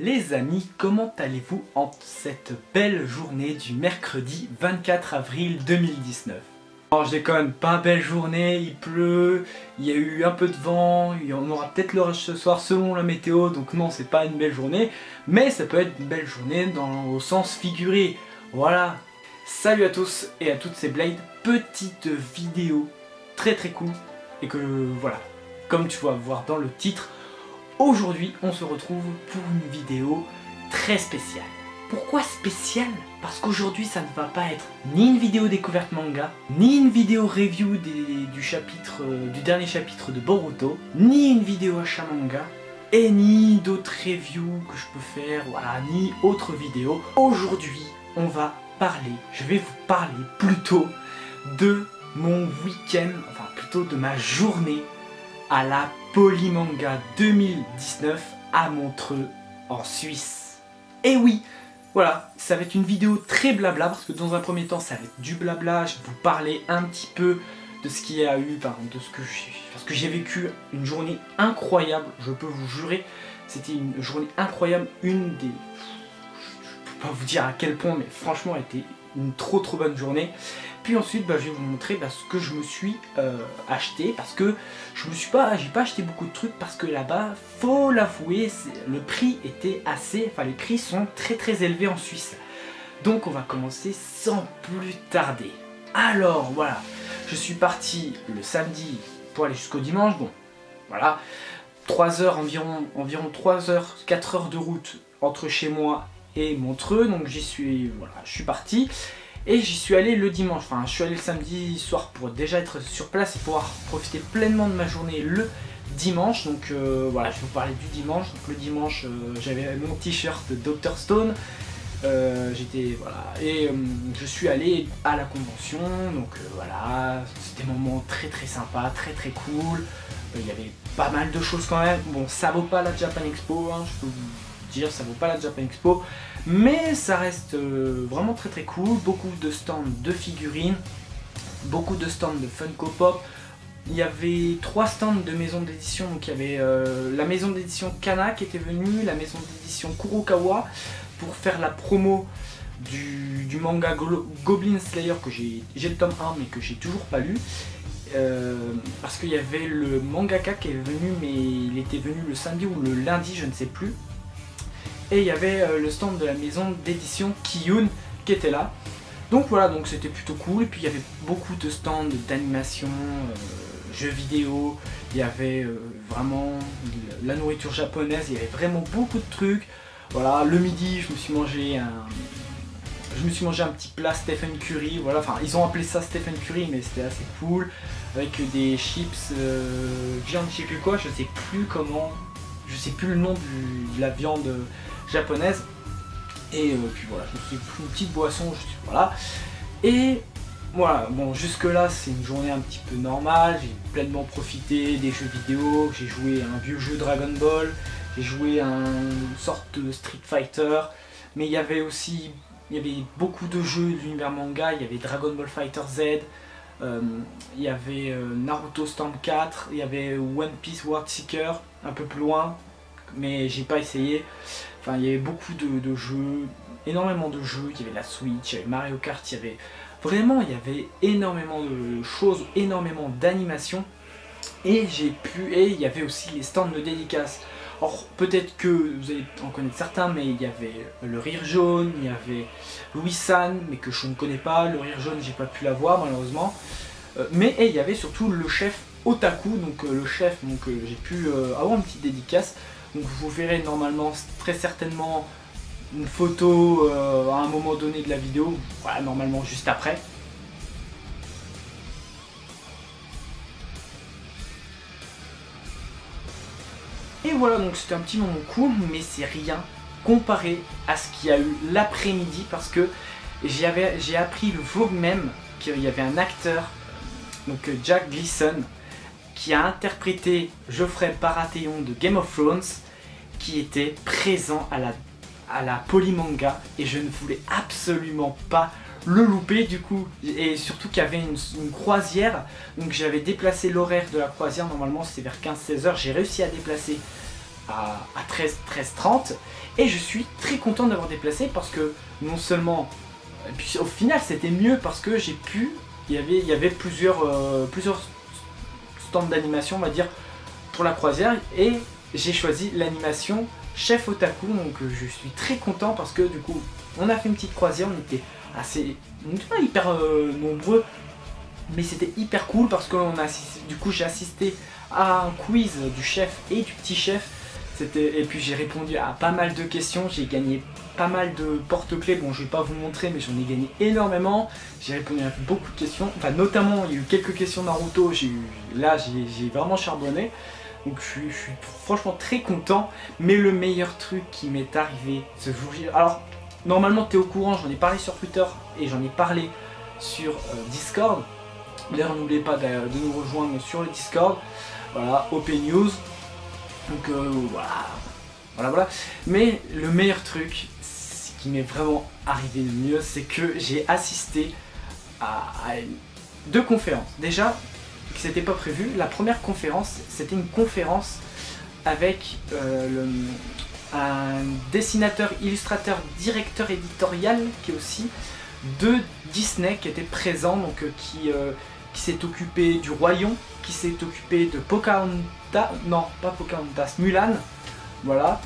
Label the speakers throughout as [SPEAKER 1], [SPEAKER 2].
[SPEAKER 1] Les amis, comment allez-vous en cette belle journée du mercredi 24 avril 2019? Non, je déconne, pas belle journée, il pleut, il y a eu un peu de vent, il y en aura peut-être l'orage ce soir selon la météo, donc non, c'est pas une belle journée, mais ça peut être une belle journée au sens figuré, voilà. Salut à tous et à toutes ces Blades, petite vidéo très cool, et que voilà, comme tu vas voir dans le titre, aujourd'hui, on se retrouve pour une vidéo très spéciale. Pourquoi spéciale? Parce qu'aujourd'hui, ça ne va pas être ni une vidéo découverte manga, ni une vidéo review du dernier chapitre de Boruto, ni une vidéo achat manga, et ni d'autres reviews que je peux faire, voilà, ni autre vidéo. Aujourd'hui, je vais vous parler plutôt de mon week-end, enfin plutôt de ma journée à la Polymanga 2019 à Montreux en Suisse. Et oui, voilà, ça va être une vidéo très blabla parce que dans un premier temps ça va être du blabla, je vais vous parler un petit peu de ce qu'il y a eu, parce que j'ai vécu une journée incroyable, je peux vous jurer, c'était une journée incroyable, je peux pas vous dire à quel point, mais franchement elle était une trop bonne journée. Puis ensuite je vais vous montrer ce que je me suis acheté, parce que j'ai pas acheté beaucoup de trucs, parce que là-bas, faut l'avouer, le prix était les prix sont très élevés en Suisse. Donc on va commencer sans plus tarder. Alors voilà, je suis parti le samedi pour aller jusqu'au dimanche, bon voilà, 3 heures environ 3 heures, 4 heures de route entre chez moi et Montreux, donc je suis parti. Et j'y suis allé le dimanche, enfin je suis allé le samedi soir pour déjà être sur place et pouvoir profiter pleinement de ma journée le dimanche. Donc voilà, je vais vous parler du dimanche. Donc le dimanche, j'avais mon t-shirt Dr Stone, et je suis allé à la convention. Donc voilà, c'était un moment très sympa, très cool. Il y avait pas mal de choses quand même. Bon, ça vaut pas la Japan Expo, hein, je peux vous dire, ça vaut pas la Japan Expo. Mais ça reste vraiment très cool, beaucoup de stands de figurines, beaucoup de stands de Funko Pop. Il y avait 3 stands de maisons d'édition, donc il y avait la maison d'édition Kana qui était venue, la maison d'édition Kurokawa pour faire la promo du manga Goblin Slayer, que j'ai le tome 1 mais que j'ai toujours pas lu. Parce qu'il y avait le mangaka qui est venu, mais il était venu le samedi ou le lundi, je ne sais plus. Et il y avait le stand de la maison d'édition Kiyun qui était là. Donc voilà, donc c'était plutôt cool. Et puis il y avait beaucoup de stands d'animation, jeux vidéo. Il y avait vraiment la nourriture japonaise. Il y avait vraiment beaucoup de trucs. Voilà, le midi, je me suis mangé un petit plat Stephen Curry. Voilà, enfin ils ont appelé ça Stephen Curry, mais c'était assez cool. Avec des chips, viande, je sais plus quoi, je sais plus le nom de la viande japonaise. Et puis voilà, je me suis pris une petite boisson, voilà. Et voilà, bon, jusque là c'est une journée un petit peu normale, j'ai pleinement profité des jeux vidéo, j'ai joué à un vieux jeu Dragon Ball, j'ai joué à une sorte de Street Fighter, mais il y avait beaucoup de jeux de l'univers manga, il y avait Dragon Ball Fighter Z, il y avait Naruto Stand 4, il y avait One Piece World Seeker, un peu plus loin, mais j'ai pas essayé. Enfin, il y avait beaucoup de jeux, énormément de jeux, il y avait la Switch, il y avait Mario Kart, il y avait énormément de choses, énormément d'animations. Et il y avait aussi les stands de dédicaces. Or, peut-être que vous allez en connaître certains, mais il y avait le Rire Jaune, il y avait Louis-San, mais que je ne connais pas. Le Rire Jaune, j'ai pas pu l'avoir malheureusement. Mais il y avait surtout le chef Otaku, donc le chef, donc j'ai pu avoir une petite dédicace. Donc vous verrez normalement très certainement une photo à un moment donné de la vidéo, voilà, normalement juste après. Et voilà, donc c'était un petit moment cool, mais c'est rien comparé à ce qu'il y a eu l'après-midi, parce que j'ai appris le jour même qu'il y avait un acteur, donc Jack Gleason, qui a interprété Joffrey Baratheon de Game of Thrones, qui était présent à la Polymanga, et je ne voulais absolument pas le louper du coup, et surtout qu'il y avait une croisière, donc j'avais déplacé l'horaire de la croisière, normalement c'était vers 15-16 heures, j'ai réussi à déplacer à 13h30, Et je suis très content d'avoir déplacé parce que non seulement, et puis au final c'était mieux parce que j'ai pu, il y avait plusieurs stands d'animation on va dire pour la croisière et j'ai choisi l'animation Chef Otaku, donc je suis très content parce que du coup on a fait une petite croisière, on était pas hyper nombreux, mais c'était hyper cool parce que du coup j'ai assisté à un quiz du chef et du petit chef. Et puis j'ai répondu à pas mal de questions, j'ai gagné pas mal de porte-clés, bon je vais pas vous montrer mais j'en ai gagné énormément, j'ai répondu à beaucoup de questions, enfin notamment il y a eu quelques questions Naruto, j'ai vraiment charbonné, donc je suis franchement très content, mais le meilleur truc qui m'est arrivé ce jour-là, alors normalement tu es au courant, j'en ai parlé sur Twitter et j'en ai parlé sur Discord, d'ailleurs n'oubliez pas de nous rejoindre sur le Discord, voilà, Open News. Donc voilà. Mais le meilleur truc, ce qui m'est vraiment arrivé le mieux, c'est que j'ai assisté à 2 conférences. Déjà, c'était pas prévu. La première conférence, c'était une conférence avec un dessinateur, illustrateur, directeur éditorial qui est aussi de Disney qui était présent, donc qui s'est occupé du Royaume, qui s'est occupé de Pocahontas, non pas Pocahontas, Mulan, voilà,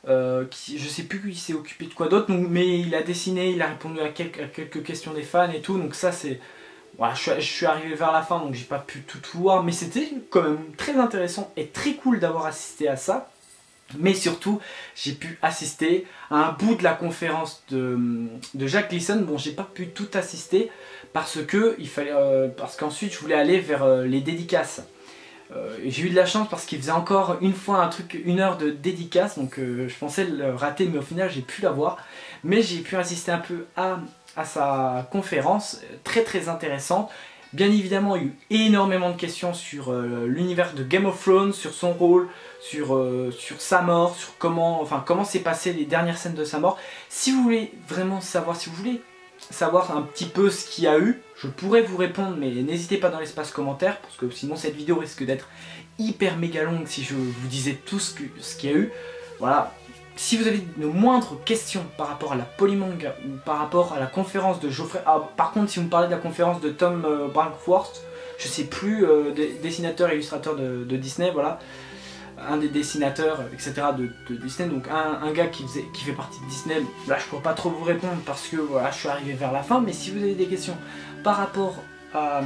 [SPEAKER 1] je sais plus il s'est occupé de quoi d'autre, mais il a dessiné, il a répondu à quelques questions des fans et tout, donc ça c'est, voilà, je suis arrivé vers la fin donc j'ai pas pu tout voir, mais c'était quand même très intéressant et très cool d'avoir assisté à ça. Mais surtout, j'ai pu assister à un bout de la conférence de Jack Gleason. Bon, j'ai pas pu tout assister parce que parce qu'ensuite je voulais aller vers les dédicaces. J'ai eu de la chance parce qu'il faisait encore une fois une heure de dédicace, donc je pensais le rater, mais au final j'ai pu l'avoir. Mais j'ai pu assister un peu à sa conférence, très intéressante. Bien évidemment, il y a eu énormément de questions sur l'univers de Game of Thrones, sur son rôle, sur sa mort, sur comment s'est passé les dernières scènes de sa mort. Si vous voulez vraiment savoir, si vous voulez savoir un petit peu ce qu'il y a eu, je pourrais vous répondre, mais n'hésitez pas dans l'espace commentaire, parce que sinon cette vidéo risque d'être hyper méga longue si je vous disais tout ce qu'il y a eu. Voilà. Si vous avez de moindres questions par rapport à la Polymanga ou par rapport à la conférence de Geoffrey... Ah, par contre, si vous me parlez de la conférence de Tom Bancroft, je sais plus, dessinateur et illustrateur de Disney, voilà. Un des dessinateurs, etc. de Disney, donc un gars qui fait partie de Disney. Là, je pourrais pas trop vous répondre parce que voilà, je suis arrivé vers la fin, mais si vous avez des questions par rapport à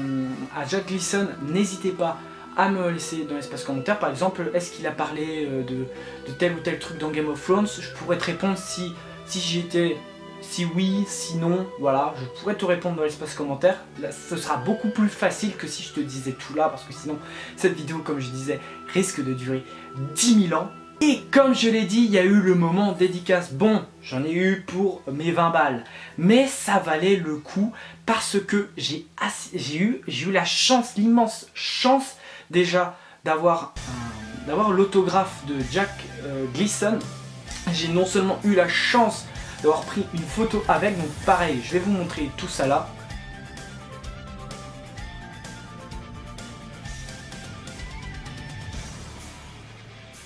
[SPEAKER 1] Jack Gleason, n'hésitez pas à me laisser dans l'espace commentaire. Par exemple, est-ce qu'il a parlé de tel ou tel truc dans Game of Thrones? Je pourrais te répondre si j'y étais, si oui, si non, voilà, je pourrais te répondre dans l'espace commentaire. Là, ce sera beaucoup plus facile que si je te disais tout là, parce que sinon, cette vidéo, comme je disais, risque de durer 10 000 ans. Et comme je l'ai dit, il y a eu le moment dédicace. Bon, j'en ai eu pour mes 20 balles, mais ça valait le coup parce que j'ai eu la chance, l'immense chance déjà d'avoir l'autographe de Jack Gleason. J'ai non seulement eu la chance d'avoir pris une photo avec, donc pareil, je vais vous montrer tout ça là.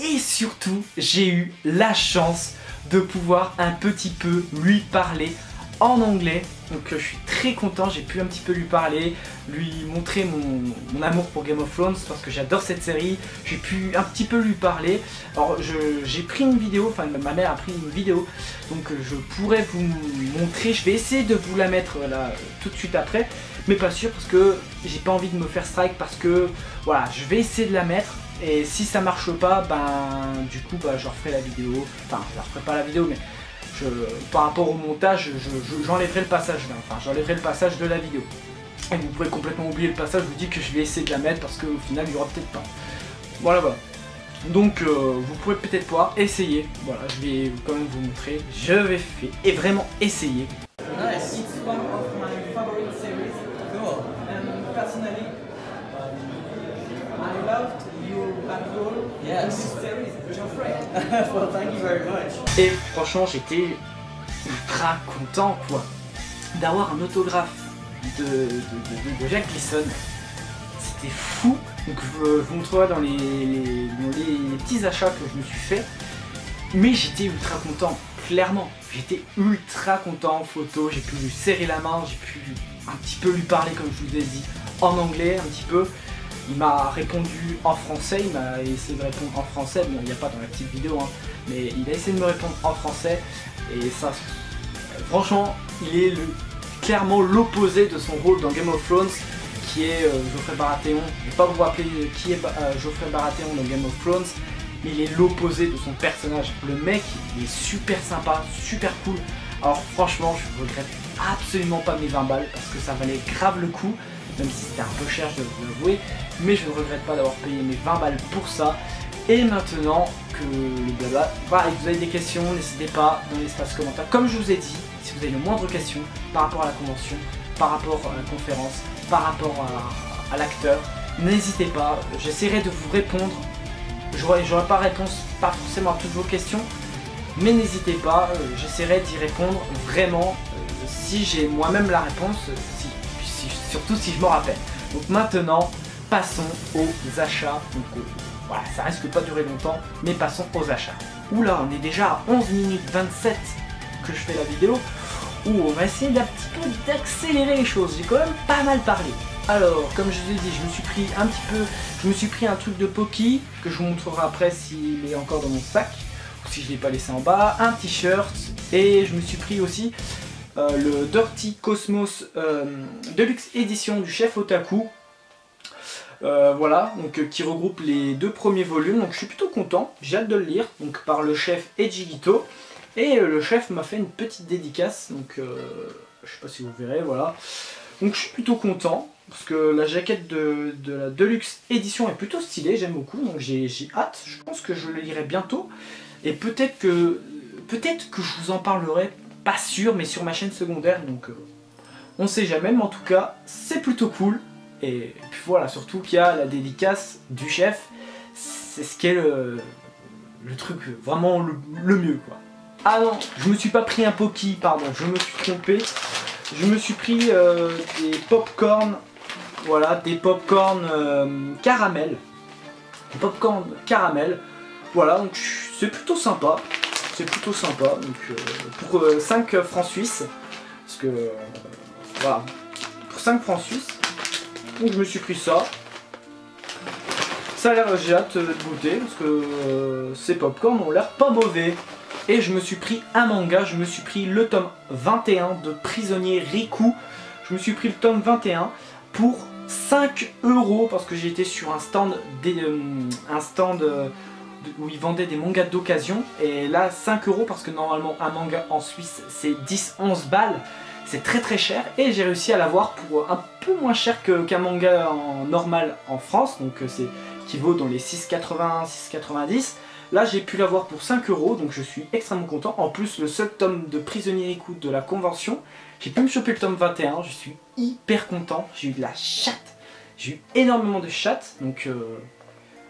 [SPEAKER 1] Et surtout, j'ai eu la chance de pouvoir un petit peu lui parler en anglais. Donc je suis très content, j'ai pu un petit peu lui parler, lui montrer mon amour pour Game of Thrones parce que j'adore cette série. J'ai pu un petit peu lui parler. Alors j'ai pris une vidéo, enfin ma mère a pris une vidéo, donc je pourrais vous montrer. Je vais essayer de vous la mettre là tout de suite après, mais pas sûr parce que j'ai pas envie de me faire strike parce que voilà, je vais essayer de la mettre. Et si ça marche pas, ben du coup je referai la vidéo, enfin je referai pas la vidéo mais par rapport au montage, j'enlèverai le passage là, enfin j'enlèverai le passage de la vidéo. Et vous pourrez complètement oublier le passage, je vous dis que je vais essayer de la mettre parce qu'au final il y aura peut-être pas. Voilà. Donc vous pourrez peut-être pas essayer, voilà, je vais quand même vous montrer, je vais vraiment essayer. Nice. It's one of my favorite series. Cool. And personally, I loved your background in this series, Geoffrey. Well, thank you very much. Et franchement, j'étais ultra content quoi d'avoir un autographe de Jack Gleason. C'était fou. Donc je vous montrerai dans les petits achats que je me suis fait. Mais j'étais ultra content. clairement, j'étais ultra content en photo, j'ai pu lui serrer la main, j'ai pu un petit peu lui parler comme je vous ai dit en anglais un petit peu. Il m'a répondu en français, il m'a essayé de répondre en français, bon il n'y a pas dans la petite vidéo, hein, mais il a essayé de me répondre en français et ça, franchement, il est clairement l'opposé de son rôle dans Game of Thrones qui est Joffrey Baratheon. Je ne vais pas vous rappeler qui est Joffrey Baratheon dans Game of Thrones, mais il est l'opposé de son personnage. Le mec, il est super sympa, super cool. Alors franchement, je regrette absolument pas mes 20 balles parce que ça valait grave le coup, même si c'était un peu cher, je dois l'avouer, mais je ne regrette pas d'avoir payé mes 20 balles pour ça. Et maintenant que le blabla, voilà, vous avez des questions, n'hésitez pas dans l'espace commentaire. Comme je vous ai dit, si vous avez le moindre question par rapport à la convention, par rapport à la conférence, par rapport à l'acteur, n'hésitez pas, j'essaierai de vous répondre. J'aurai pas réponse, pas forcément à toutes vos questions, mais n'hésitez pas, j'essaierai d'y répondre vraiment si j'ai moi-même la réponse, surtout si je m'en rappelle. Donc maintenant, passons aux achats. Donc, voilà, ça risque pas de durer longtemps, mais passons aux achats. Oula, on est déjà à 11 minutes 27 que je fais la vidéo. On va essayer d'un petit peu d'accélérer les choses, j'ai quand même pas mal parlé. Alors, comme je vous ai dit, je me suis pris un truc de Poki, que je vous montrerai après s'il est encore dans mon sac, ou si je l'ai pas laissé en bas, un t-shirt, et je me suis pris aussi le Dirty Cosmos Deluxe Edition du chef Otaku. Voilà, donc qui regroupe les 2 premiers volumes, donc je suis plutôt content, j'ai hâte de le lire, donc par le chef Eiji Ito, et le chef m'a fait une petite dédicace, donc je sais pas si vous verrez, voilà. Donc je suis plutôt content, parce que la jaquette de la Deluxe Edition est plutôt stylée, j'aime beaucoup, donc j'ai hâte, je pense que je le lirai bientôt, et peut-être que je vous en parlerai, pas sûr, mais sur ma chaîne secondaire, donc on sait jamais, mais en tout cas, c'est plutôt cool. Et puis voilà, surtout qu'il y a la dédicace du chef, c'est ce qui est le truc vraiment le mieux quoi. Ah non, je me suis pas pris un Poki, pardon, je me suis trompé. Je me suis pris des pop-corn, voilà, des pop-corn caramel. Des pop-corn caramel, voilà, donc c'est plutôt sympa. C'est plutôt sympa, donc pour 5 francs suisses, parce que voilà, pour 5 francs suisses. Donc je me suis pris ça. Ça a l'air, j'ai hâte de goûter parce que ces popcorn ont l'air pas mauvais. Et je me suis pris un manga, je me suis pris le tome 21 de Prisonnier Riku. Je me suis pris le tome 21 pour 5 € parce que j'ai été sur un stand, où ils vendaient des mangas d'occasion. Et là 5 € parce que normalement un manga en Suisse c'est 10-11 balles. C'est très très cher et j'ai réussi à l'avoir pour un peu moins cher qu'un manga normal en France, donc c'est qui vaut dans les 6,80, 6,90. Là j'ai pu l'avoir pour 5 €, donc je suis extrêmement content. En plus le seul tome de Prisonnier Riku de la convention, j'ai pu me choper le tome 21, je suis hyper content, j'ai eu de la chatte, j'ai eu énormément de chatte, donc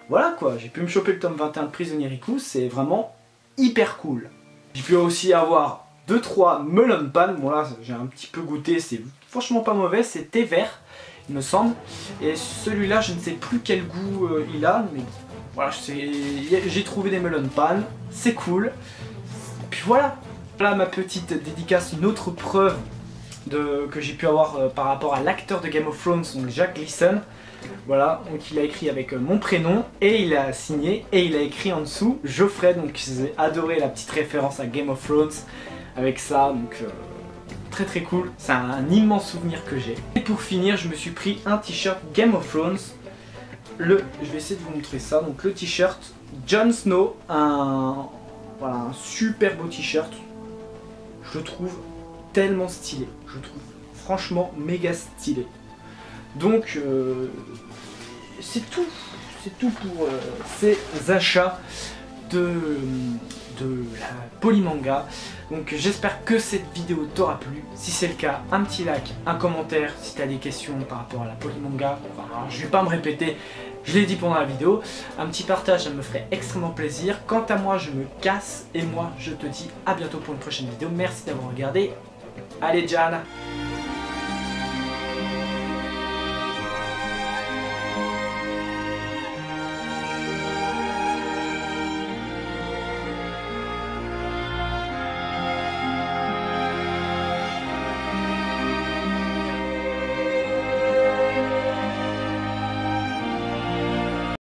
[SPEAKER 1] voilà quoi, j'ai pu me choper le tome 21 de Prisonnier Riku, c'est vraiment hyper cool. J'ai pu aussi avoir 2-3 melon pan, bon là j'ai un petit peu goûté, c'est franchement pas mauvais, c'est thé vert il me semble, et celui-là je ne sais plus quel goût il a, mais voilà, j'ai trouvé des melon pan, c'est cool, et puis voilà, là ma petite dédicace, une autre preuve que j'ai pu avoir par rapport à l'acteur de Game of Thrones, donc Jack Gleeson. Voilà, donc il a écrit avec mon prénom et il a signé et il a écrit en dessous Geoffrey, donc j'ai adoré la petite référence à Game of Thrones avec ça, donc très très cool, c'est un immense souvenir que j'ai. Et pour finir, je me suis pris un t-shirt Game of Thrones, je vais essayer de vous montrer ça, donc le t-shirt Jon Snow, voilà, un super beau t-shirt, je le trouve tellement stylé, je trouve franchement méga stylé. Donc c'est tout pour ces achats de la Polymanga. Donc j'espère que cette vidéo t'aura plu. Si c'est le cas, un petit like, un commentaire si tu as des questions par rapport à la Polymanga. Enfin, je vais pas me répéter, je l'ai dit pendant la vidéo. Un petit partage, ça me ferait extrêmement plaisir. Quant à moi, je me casse et moi je te dis à bientôt pour une prochaine vidéo. Merci d'avoir regardé. Allez, Jana!